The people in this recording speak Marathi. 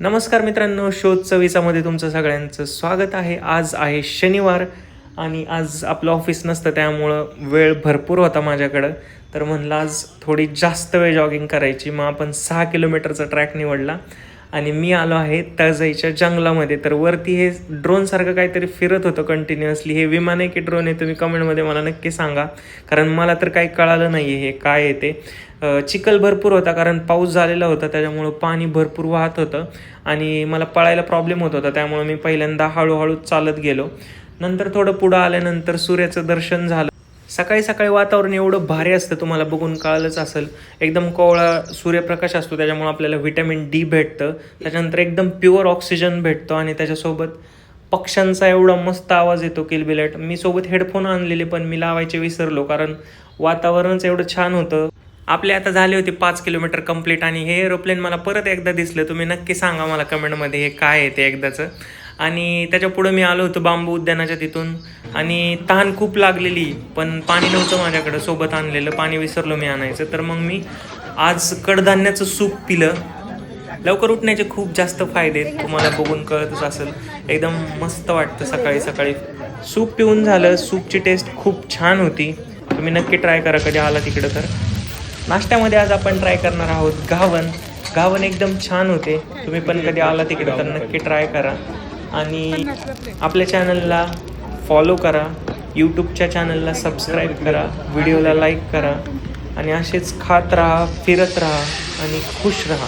नमस्कार मित्रांनो, शोध चविसामध्ये तुमचं सगळ्यांचं स्वागत आहे. आज आहे शनिवार आणि आज आपलं ऑफिस नसतं, त्यामुळं वेळ भरपूर होता माझ्याकडं. तर म्हणलं आज थोडी जास्त वेळ जॉगिंग करायची. मग आपण 6 किलोमीटरचा ट्रॅक निवडला आणि मी आलो आहे तळजाईच्या जंगलामध्ये. तर वरती हे ड्रोनसारखं काहीतरी फिरत होतं कंटिन्युअसली. हे विमान आहे की ड्रोन आहे, तुम्ही कमेंटमध्ये मला नक्की सांगा, कारण मला तर काही कळालं नाही आहे हे काय आहे ते. चिखल भरपूर होता कारण पाऊस झालेला होता, त्याच्यामुळं पाणी भरपूर वाहत होतं आणि मला पळायला प्रॉब्लेम होत होता. त्यामुळं मी पहिल्यांदा हळूहळू चालत गेलो. नंतर थोडं पुढं आल्यानंतर सूर्याचं दर्शन झालं. सकाळी सकाळी वातावरण एवढं भारी असतं, तुम्हाला बघून कळलंच असेल. एकदम कोवळा सूर्यप्रकाश असतो, त्याच्यामुळे आपल्याला व्हिटॅमिन डी भेटतं. त्याच्यानंतर एकदम प्युअर ऑक्सिजन भेटतो आणि त्याच्यासोबत पक्ष्यांचा एवढा मस्त आवाज येतो, किलबिलाट. मी सोबत हेडफोन आणलेले पण मी लावायचे विसरलो, कारण वातावरणच एवढं छान होतं. आपले आता झाले होते 5 किलोमीटर कंप्लीट आणि हे एरोप्लेन मला परत एकदा दिसलं. तुम्ही नक्की सांगा मला कमेंटमध्ये हे काय आहे ते एकदाचं. आणि त्याच्या पुढं मी आलो होतो बांबू उद्यानाच्या तिथून आणि तहान खूप लागलेली, पण पाणी नव्हतं माझ्याकडं सोबत आणलेलं. पाणी विसरलो मी आणायचं. तर मग मी आज कडधान्याचं सूप पिलं. लवकर उठण्याचे खूप जास्त फायदे आहेत, तुम्हाला बघून कळतच असेल. एकदम मस्त वाटतं सकाळी सकाळी. सूप पिऊन झालं. सूपची टेस्ट खूप छान होती. तुम्ही नक्की ट्राय करा कधी आला तिकडं तर. नाश्त्यामध्ये आज आपण ट्राय करणार आहोत घावन. घावन एकदम छान होते. तुम्ही पण कधी आला तिकडे तर नक्की ट्राय करा. आणि आपल्या चॅनलला फॉलो करा, यूट्यूबच्या चॅनलला सबस्क्राईब करा, व्हिडिओला लाईक करा आणि असेच खात राहा, फिरत राहा आणि खुश राहा.